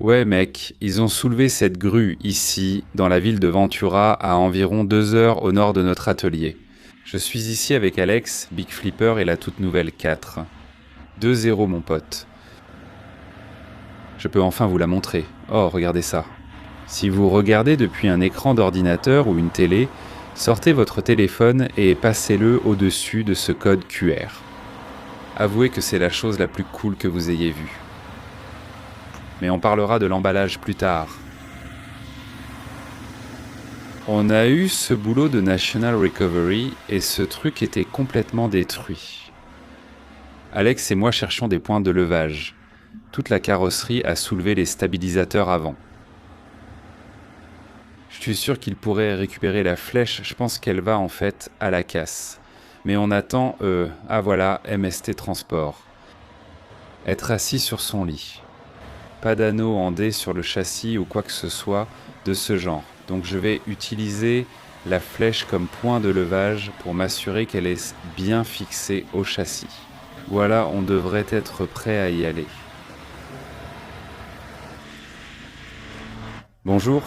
Ouais mec, ils ont soulevé cette grue ici, dans la ville de Ventura, à environ 2 heures au nord de notre atelier. Je suis ici avec Alex, Big Flipper et la toute nouvelle 4. 2-0 mon pote. Je peux enfin vous la montrer. Oh, regardez ça. Si vous regardez depuis un écran d'ordinateur ou une télé, sortez votre téléphone et passez-le au-dessus de ce code QR. Avouez que c'est la chose la plus cool que vous ayez vue. Mais on parlera de l'emballage plus tard. On a eu ce boulot de National Recovery et ce truc était complètement détruit. Alex et moi cherchions des points de levage. Toute la carrosserie a soulevé les stabilisateurs avant. Je suis sûr qu'il pourrait récupérer la flèche, je pense qu'elle va en fait à la casse. Mais on attend, ah voilà, MST Transport. Être assis sur son lit. Pas d'anneau en D sur le châssis ou quoi que ce soit de ce genre. Donc je vais utiliser la flèche comme point de levage pour m'assurer qu'elle est bien fixée au châssis. Voilà, on devrait être prêt à y aller. Bonjour.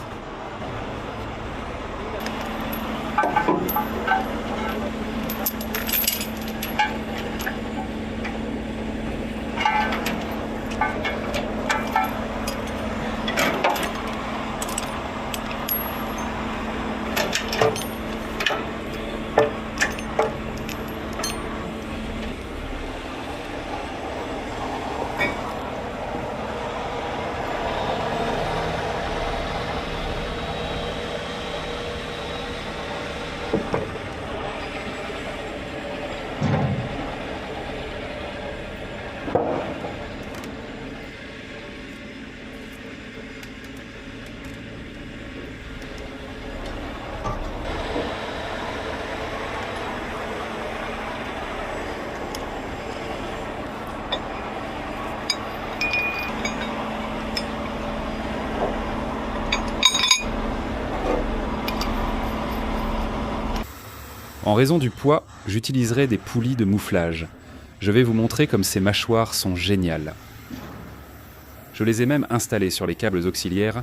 En raison du poids, j'utiliserai des poulies de mouflage. Je vais vous montrer comme ces mâchoires sont géniales. Je les ai même installées sur les câbles auxiliaires.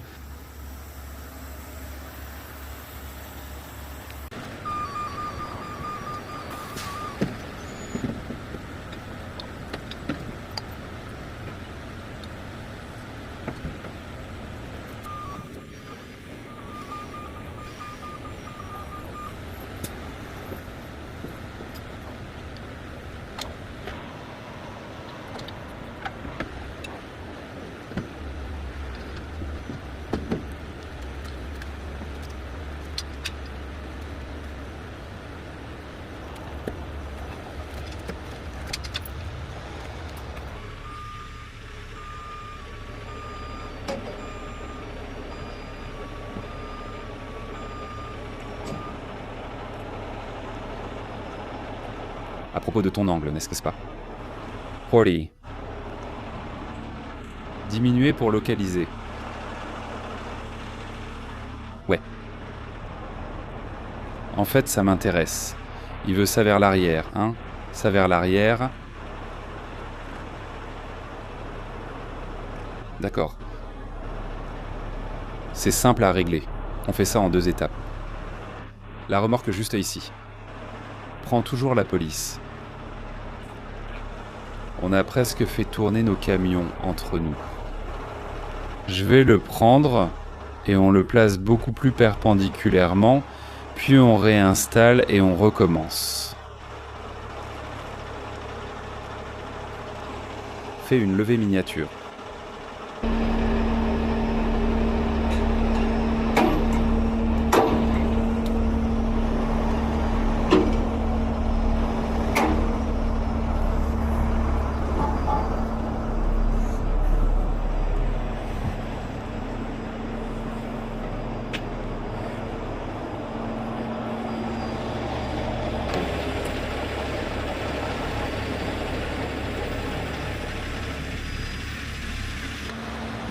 À propos de ton angle, n'est-ce pas? 40. Diminuer pour localiser. Ouais. En fait, ça m'intéresse. Il veut ça vers l'arrière, hein? Ça vers l'arrière. D'accord. C'est simple à régler. On fait ça en 2 étapes. La remorque juste ici. Prends toujours la police. On a presque fait tourner nos camions entre nous. Je vais le prendre et on le place beaucoup plus perpendiculairement, puis on réinstalle et on recommence. Fais une levée miniature.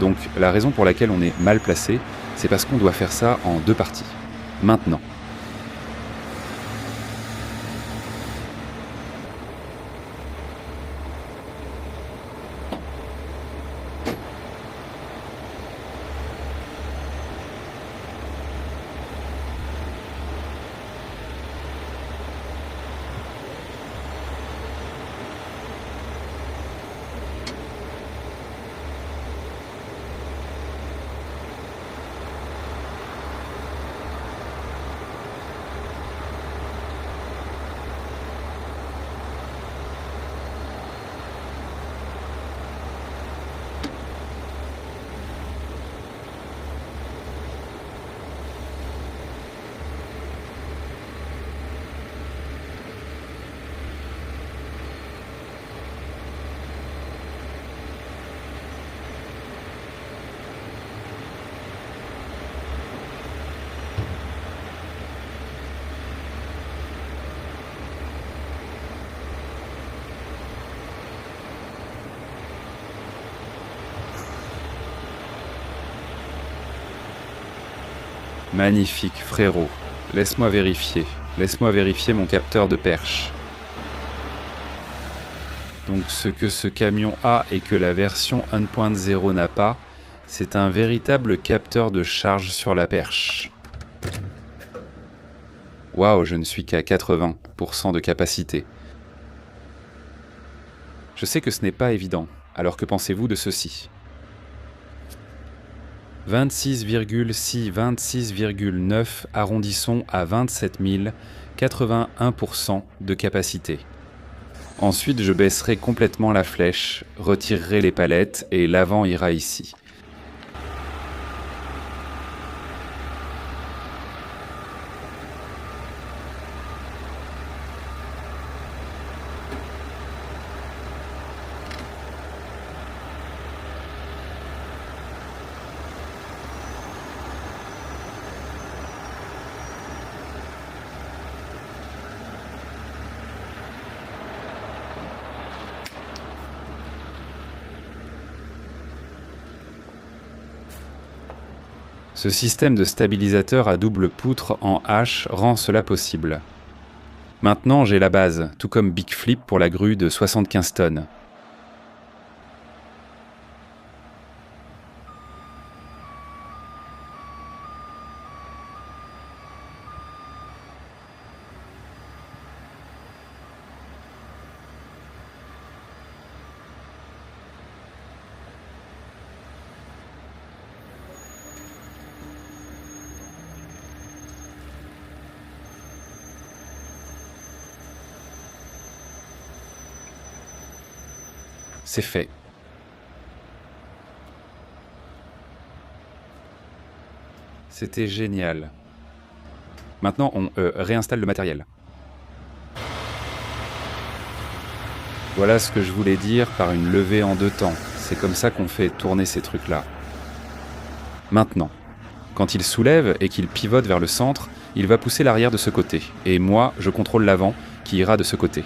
Donc la raison pour laquelle on est mal placé, c'est parce qu'on doit faire ça en 2 parties. Maintenant. Magnifique, frérot. Laisse-moi vérifier. Laisse-moi vérifier mon capteur de perche. Donc ce que ce camion a et que la version 1.0 n'a pas, c'est un véritable capteur de charge sur la perche. Waouh, je ne suis qu'à 80% de capacité. Je sais que ce n'est pas évident, alors que pensez-vous de ceci ? 26,6, 26,9, arrondissons à 27 000, 81% de capacité. Ensuite, je baisserai complètement la flèche, retirerai les palettes et l'avant ira ici. Ce système de stabilisateur à double poutre en H rend cela possible. Maintenant, j'ai la base, tout comme Big Flip pour la grue de 75 tonnes. C'est fait. C'était génial. Maintenant, on réinstalle le matériel. Voilà ce que je voulais dire par une levée en deux temps. C'est comme ça qu'on fait tourner ces trucs-là. Maintenant, quand il soulève et qu'il pivote vers le centre, il va pousser l'arrière de ce côté. Et moi, je contrôle l'avant qui ira de ce côté.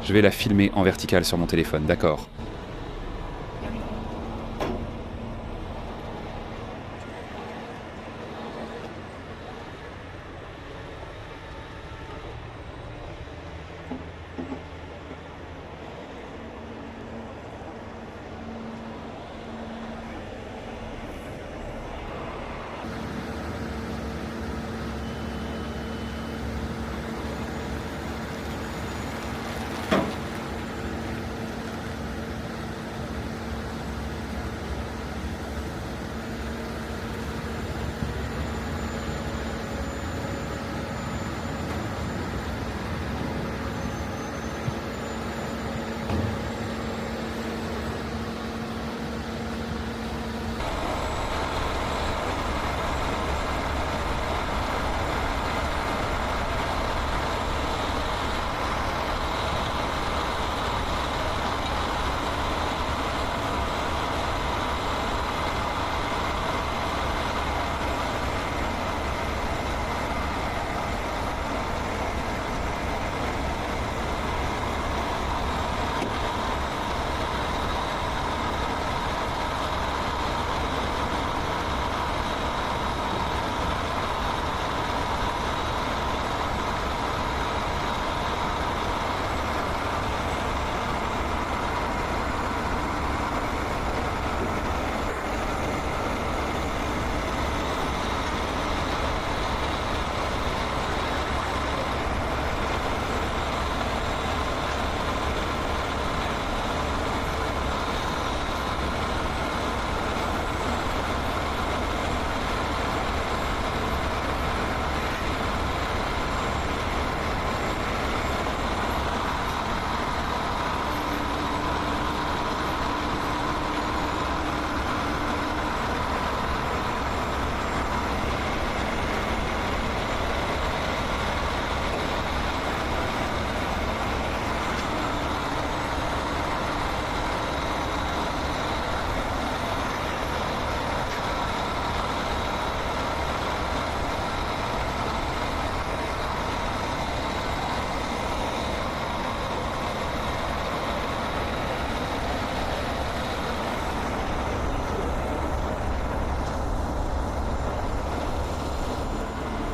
Je vais la filmer en verticale sur mon téléphone, d'accord.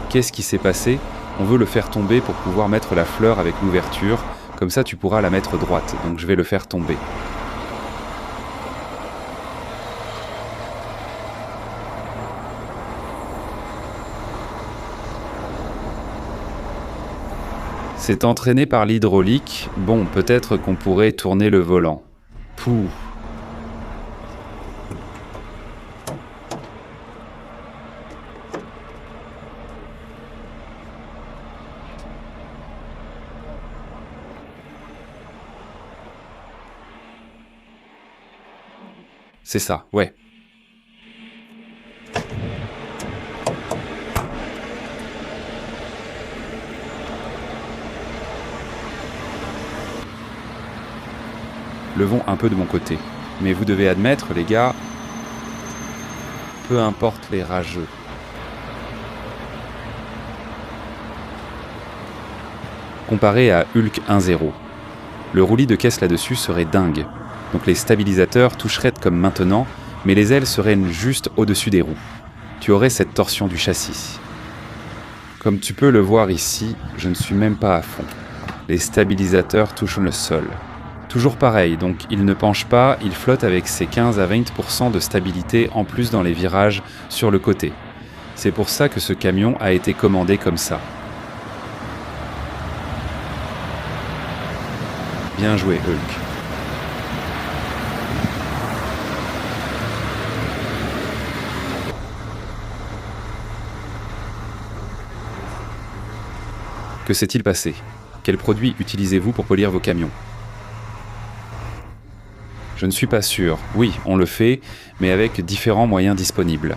Qu'est-ce qui s'est passé? On veut le faire tomber pour pouvoir mettre la fleur avec l'ouverture. Comme ça, tu pourras la mettre droite. Donc je vais le faire tomber. C'est entraîné par l'hydraulique. Bon, peut-être qu'on pourrait tourner le volant. Pouh. C'est ça, ouais. Levons un peu de mon côté. Mais vous devez admettre, les gars, peu importe les rageux. Comparé à Hulk 1.0, le roulis de caisse là-dessus serait dingue. Donc les stabilisateurs toucheraient comme maintenant, mais les ailes seraient juste au-dessus des roues. Tu aurais cette torsion du châssis. Comme tu peux le voir ici, je ne suis même pas à fond. Les stabilisateurs touchent le sol. Toujours pareil, donc il ne penche pas, il flotte avec ses 15 à 20% de stabilité en plus dans les virages sur le côté. C'est pour ça que ce camion a été commandé comme ça. Bien joué, Hulk. Que s'est-il passé? Quels produits utilisez-vous pour polir vos camions? Je ne suis pas sûr. Oui, on le fait, mais avec différents moyens disponibles.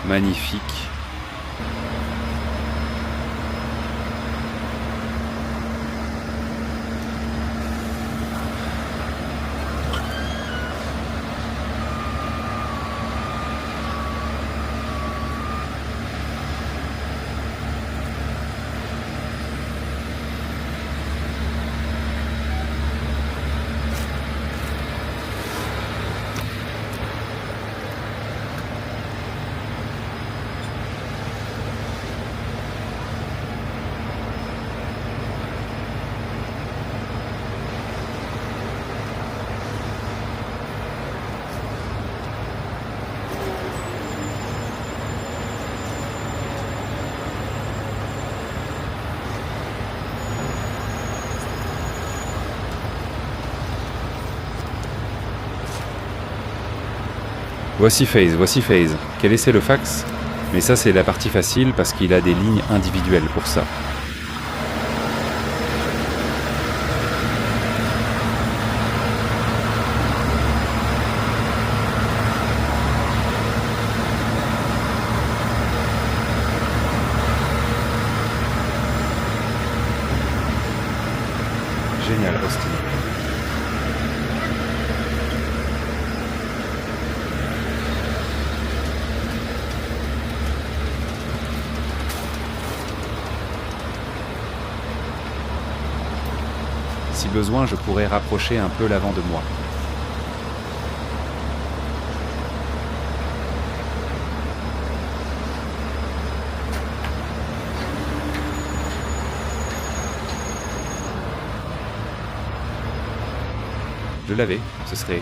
Magnifique. Voici Phase. Quel essai le fax? Mais ça c'est la partie facile parce qu'il a des lignes individuelles pour ça. Génial, Austin. Si besoin, je pourrais rapprocher un peu l'avant de moi. Je l'avais, ce serait...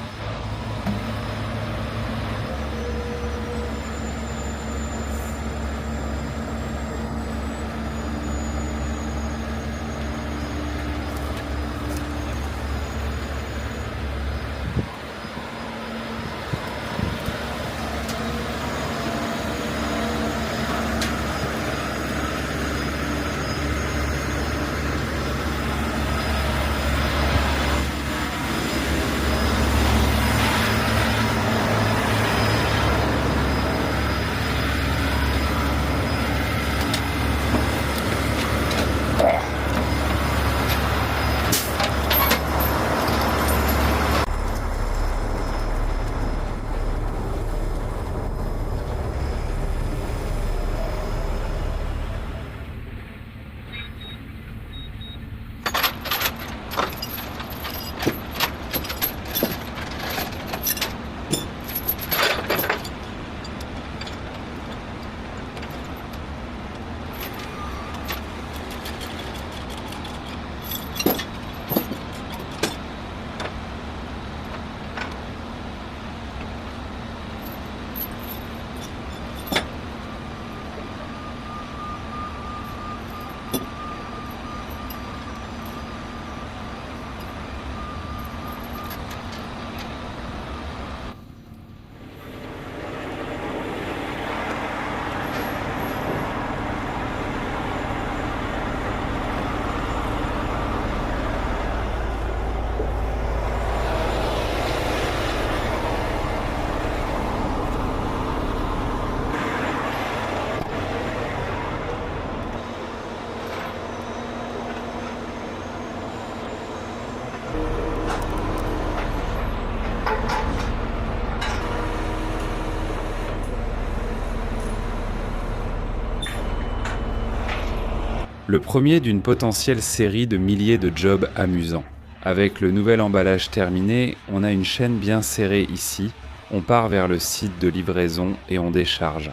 Le premier d'une potentielle série de milliers de jobs amusants. Avec le nouvel emballage terminé, on a une chaîne bien serrée ici, on part vers le site de livraison et on décharge.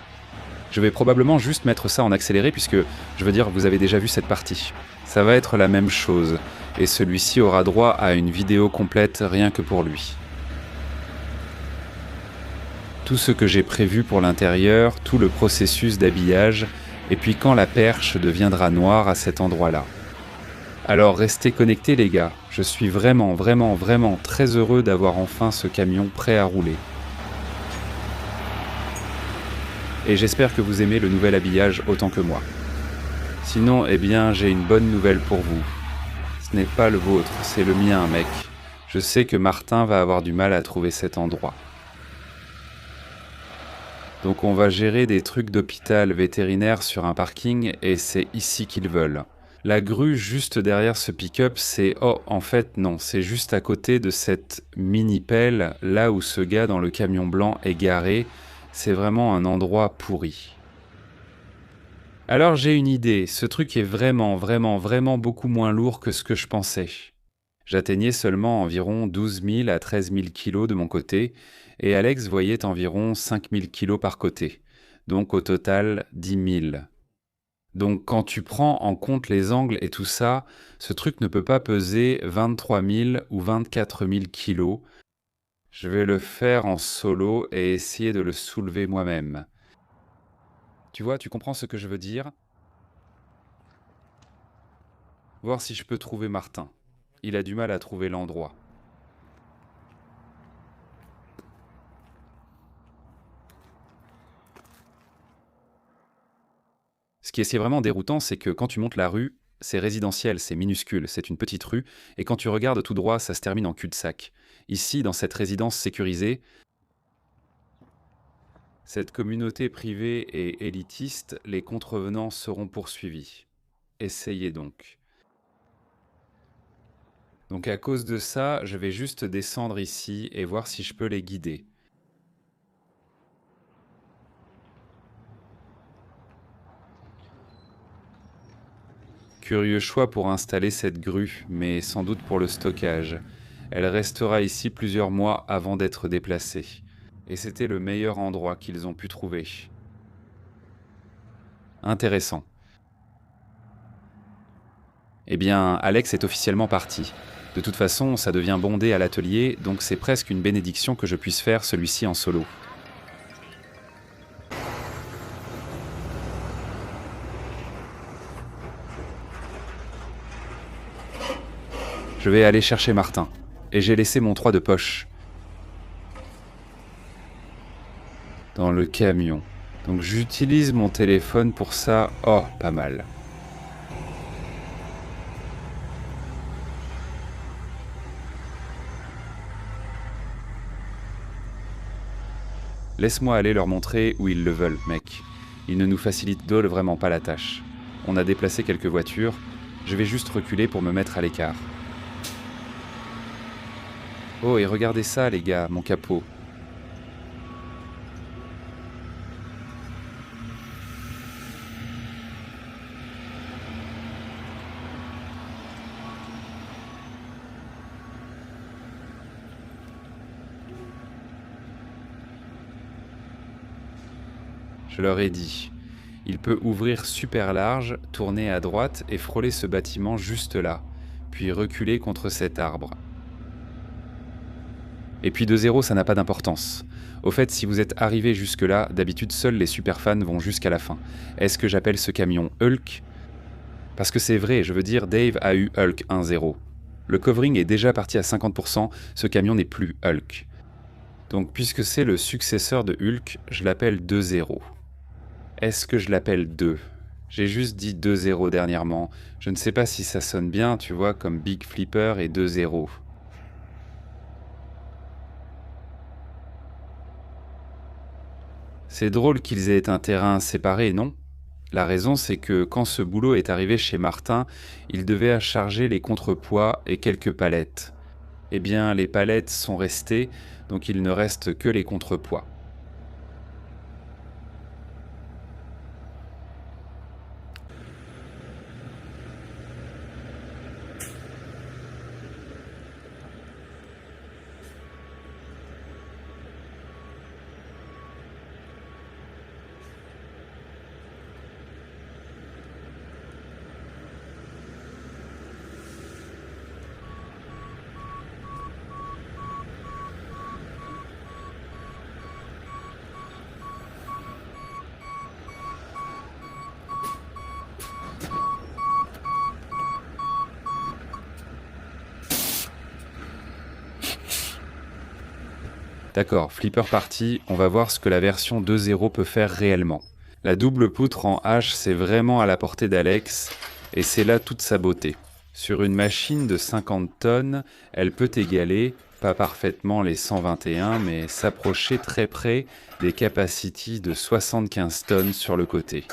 Je vais probablement juste mettre ça en accéléré puisque, je veux dire, vous avez déjà vu cette partie. Ça va être la même chose, et celui-ci aura droit à une vidéo complète rien que pour lui. Tout ce que j'ai prévu pour l'intérieur, tout le processus d'habillage, et puis quand la perche deviendra noire à cet endroit-là. Alors restez connectés les gars, je suis vraiment très heureux d'avoir enfin ce camion prêt à rouler. Et j'espère que vous aimez le nouvel habillage autant que moi. Sinon, eh bien, j'ai une bonne nouvelle pour vous. Ce n'est pas le vôtre, c'est le mien, mec. Je sais que Martin va avoir du mal à trouver cet endroit. Donc on va gérer des trucs d'hôpital vétérinaire sur un parking et c'est ici qu'ils veulent. La grue juste derrière ce pick-up, c'est... Oh, en fait, non, c'est juste à côté de cette mini-pelle, là où ce gars dans le camion blanc est garé. C'est vraiment un endroit pourri. Alors j'ai une idée, ce truc est vraiment beaucoup moins lourd que ce que je pensais. J'atteignais seulement environ 12 000 à 13 000 kilos de mon côté, et Alex voyait environ 5 000 kilos par côté, donc au total 10 000. Donc quand tu prends en compte les angles et tout ça, ce truc ne peut pas peser 23 000 ou 24 000 kilos. Je vais le faire en solo et essayer de le soulever moi-même. Tu vois, tu comprends ce que je veux dire ? Voir si je peux trouver Martin. Il a du mal à trouver l'endroit. Ce qui est vraiment déroutant, c'est que quand tu montes la rue, c'est résidentiel, c'est minuscule, c'est une petite rue, et quand tu regardes tout droit, ça se termine en cul-de-sac. Ici, dans cette résidence sécurisée, cette communauté privée et élitiste, les contrevenants seront poursuivis. Essayez donc. Donc à cause de ça, je vais juste descendre ici et voir si je peux les guider. Curieux choix pour installer cette grue, mais sans doute pour le stockage. Elle restera ici plusieurs mois avant d'être déplacée. Et c'était le meilleur endroit qu'ils ont pu trouver. Intéressant. Eh bien, Alex est officiellement parti. De toute façon, ça devient bondé à l'atelier, donc c'est presque une bénédiction que je puisse faire celui-ci en solo. Je vais aller chercher Martin. Et j'ai laissé mon 3 de poche dans le camion. Donc j'utilise mon téléphone pour ça. Oh, pas mal. Laisse-moi aller leur montrer où ils le veulent, mec. Ils ne nous facilitent vraiment pas la tâche. On a déplacé quelques voitures. Je vais juste reculer pour me mettre à l'écart. Oh, et regardez ça, les gars, mon capot. Je leur ai dit. Il peut ouvrir super large, tourner à droite et frôler ce bâtiment juste là, puis reculer contre cet arbre. Et puis 2-0, ça n'a pas d'importance. Au fait, si vous êtes arrivé jusque-là, d'habitude seuls les superfans vont jusqu'à la fin. Est-ce que j'appelle ce camion Hulk ? Parce que c'est vrai, je veux dire, Dave a eu Hulk 1-0. Le covering est déjà parti à 50%, ce camion n'est plus Hulk. Donc puisque c'est le successeur de Hulk, je l'appelle 2-0. Est-ce que je l'appelle 2 ? J'ai juste dit 2-0 dernièrement. Je ne sais pas si ça sonne bien, tu vois, comme Big Flipper et 2-0. C'est drôle qu'ils aient un terrain séparé, non ? La raison, c'est que quand ce boulot est arrivé chez Martin, il devait charger les contrepoids et quelques palettes. Eh bien, les palettes sont restées, donc il ne reste que les contrepoids. D'accord, Flipper parti, on va voir ce que la version 2.0 peut faire réellement. La double poutre en H, c'est vraiment à la portée d'Alex, et c'est là toute sa beauté. Sur une machine de 50 tonnes, elle peut égaler, pas parfaitement les 121, mais s'approcher très près des capacities de 75 tonnes sur le côté.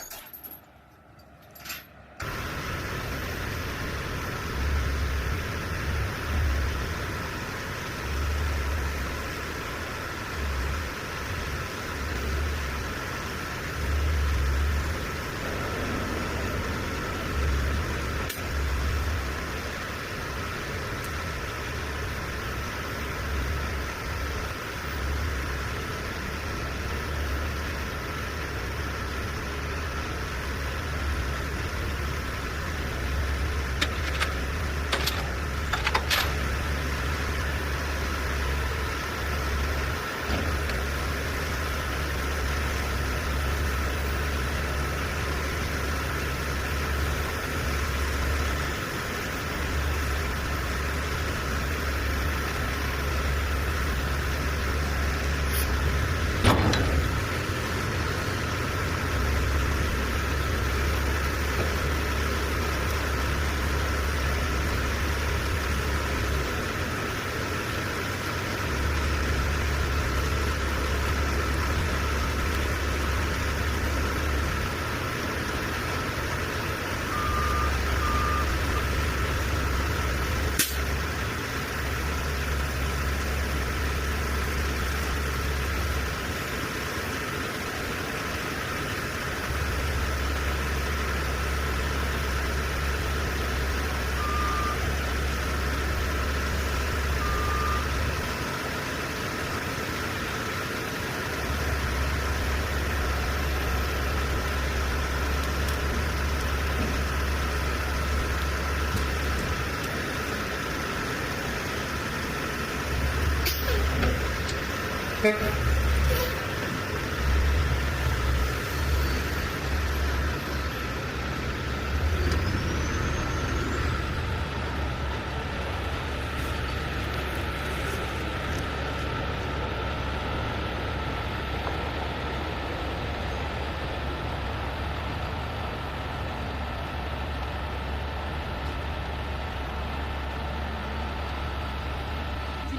Tu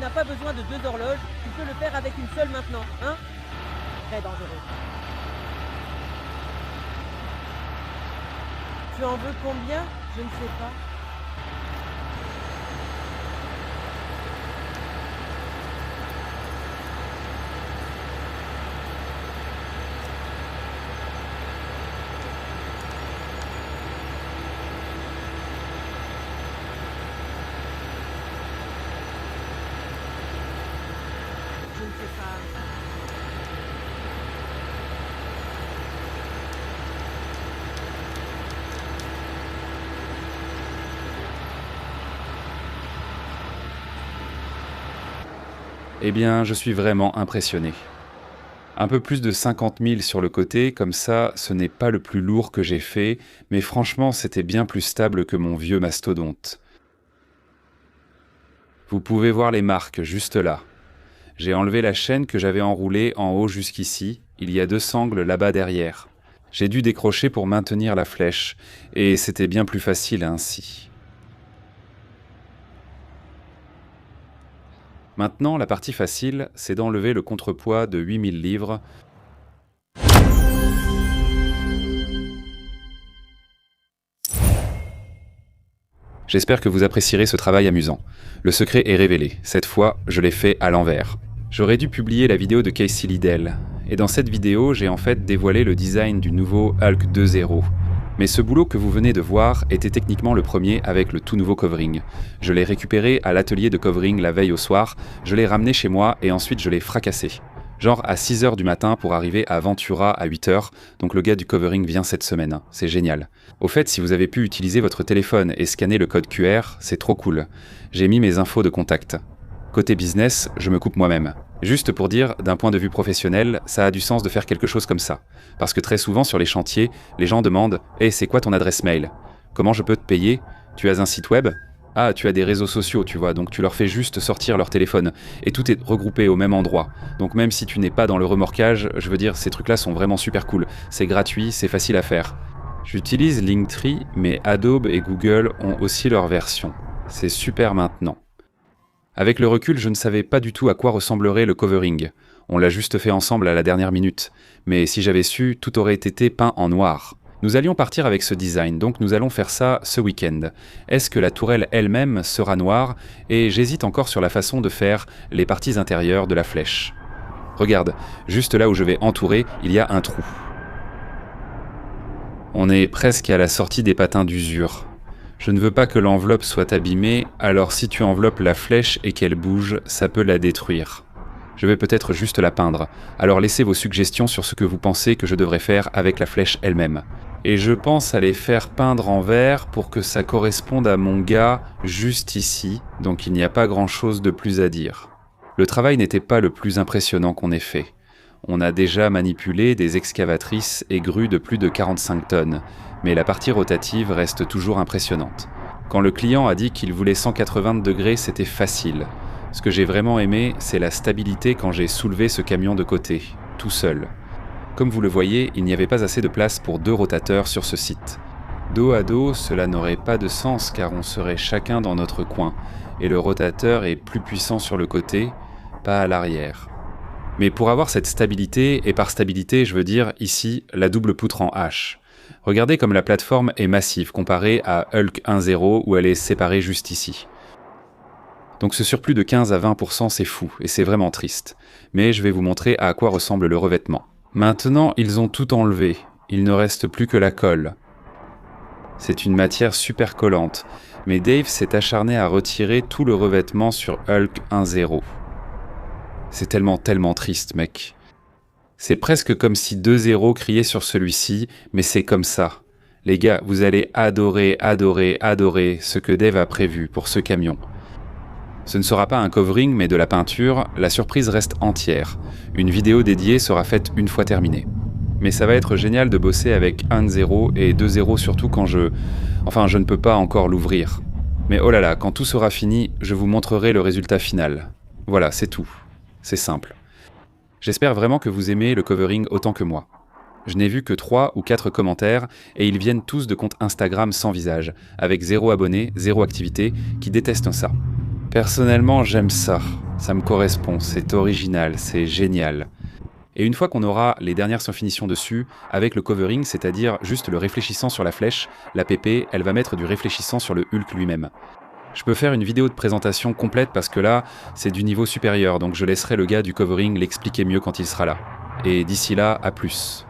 n'as pas besoin de 2 horloges, tu peux le faire avec une seule maintenant, hein? Très dangereux. Tu en veux combien? Je ne sais pas. Je ne sais pas. Eh bien, je suis vraiment impressionné. Un peu plus de 50 000 sur le côté, comme ça, ce n'est pas le plus lourd que j'ai fait, mais franchement, c'était bien plus stable que mon vieux mastodonte. Vous pouvez voir les marques juste là. J'ai enlevé la chaîne que j'avais enroulée en haut jusqu'ici, il y a 2 sangles là-bas derrière. J'ai dû décrocher pour maintenir la flèche, et c'était bien plus facile ainsi. Maintenant, la partie facile, c'est d'enlever le contrepoids de 8000 livres. J'espère que vous apprécierez ce travail amusant. Le secret est révélé. Cette fois, je l'ai fait à l'envers. J'aurais dû publier la vidéo de Casey Liddell. Et dans cette vidéo, j'ai en fait dévoilé le design du nouveau Hulk 2.0. Mais ce boulot que vous venez de voir était techniquement le premier avec le tout nouveau covering. Je l'ai récupéré à l'atelier de covering la veille au soir, je l'ai ramené chez moi et ensuite je l'ai fracassé. Genre à 6h du matin pour arriver à Ventura à 8h, donc le gars du covering vient cette semaine, c'est génial. Au fait, si vous avez pu utiliser votre téléphone et scanner le code QR, c'est trop cool. J'ai mis mes infos de contact. Côté business, je me coupe moi-même. Juste pour dire, d'un point de vue professionnel, ça a du sens de faire quelque chose comme ça. Parce que très souvent sur les chantiers, les gens demandent « Hey, c'est quoi ton adresse mail? Comment je peux te payer? Tu as un site web? Ah, tu as des réseaux sociaux, tu vois, donc tu leur fais juste sortir leur téléphone. Et tout est regroupé au même endroit. Donc même si tu n'es pas dans le remorquage, je veux dire, ces trucs-là sont vraiment super cool. C'est gratuit, c'est facile à faire. J'utilise Linktree, mais Adobe et Google ont aussi leur version. C'est super maintenant. Avec le recul, je ne savais pas du tout à quoi ressemblerait le covering. On l'a juste fait ensemble à la dernière minute. Mais si j'avais su, tout aurait été peint en noir. Nous allions partir avec ce design, donc nous allons faire ça ce week-end. Est-ce que la tourelle elle-même sera noire? Et j'hésite encore sur la façon de faire les parties intérieures de la flèche. Regarde, juste là où je vais entourer, il y a un trou. On est presque à la sortie des patins d'usure. Je ne veux pas que l'enveloppe soit abîmée, alors si tu enveloppes la flèche et qu'elle bouge, ça peut la détruire. Je vais peut-être juste la peindre, alors laissez vos suggestions sur ce que vous pensez que je devrais faire avec la flèche elle-même. Et je pense à les faire peindre en vert pour que ça corresponde à mon gars juste ici, donc il n'y a pas grand-chose de plus à dire. Le travail n'était pas le plus impressionnant qu'on ait fait. On a déjà manipulé des excavatrices et grues de plus de 45 tonnes, mais la partie rotative reste toujours impressionnante. Quand le client a dit qu'il voulait 180 degrés, c'était facile. Ce que j'ai vraiment aimé, c'est la stabilité quand j'ai soulevé ce camion de côté, tout seul. Comme vous le voyez, il n'y avait pas assez de place pour 2 rotateurs sur ce site. Dos à dos, cela n'aurait pas de sens car on serait chacun dans notre coin, et le rotateur est plus puissant sur le côté, pas à l'arrière. Mais pour avoir cette stabilité, et par stabilité je veux dire ici la double poutre en H. Regardez comme la plateforme est massive comparée à Hulk 1.0 où elle est séparée juste ici. Donc ce surplus de 15 à 20% c'est fou, et c'est vraiment triste. Mais je vais vous montrer à quoi ressemble le revêtement. Maintenant, ils ont tout enlevé, il ne reste plus que la colle. C'est une matière super collante, mais Dave s'est acharné à retirer tout le revêtement sur Hulk 1.0. C'est tellement triste, mec. C'est presque comme si 2.0 criait sur celui-ci, mais c'est comme ça. Les gars, vous allez adorer ce que Dave a prévu pour ce camion. Ce ne sera pas un covering mais de la peinture, la surprise reste entière. Une vidéo dédiée sera faite une fois terminée. Mais ça va être génial de bosser avec 1.0 et 2.0 surtout quand je ne peux pas encore l'ouvrir. Mais oh là là, quand tout sera fini, je vous montrerai le résultat final. Voilà, c'est tout. C'est simple. J'espère vraiment que vous aimez le covering autant que moi. Je n'ai vu que 3 ou 4 commentaires et ils viennent tous de comptes Instagram sans visage, avec 0 abonnés, 0 activité, qui détestent ça. Personnellement, j'aime ça. Ça me correspond, c'est original, c'est génial. Et une fois qu'on aura les dernières finitions dessus, avec le covering, c'est-à-dire juste le réfléchissant sur la flèche, la PP, elle va mettre du réfléchissant sur le Hulk lui-même. Je peux faire une vidéo de présentation complète parce que là, c'est du niveau supérieur, donc je laisserai le gars du covering l'expliquer mieux quand il sera là. Et d'ici là, à plus.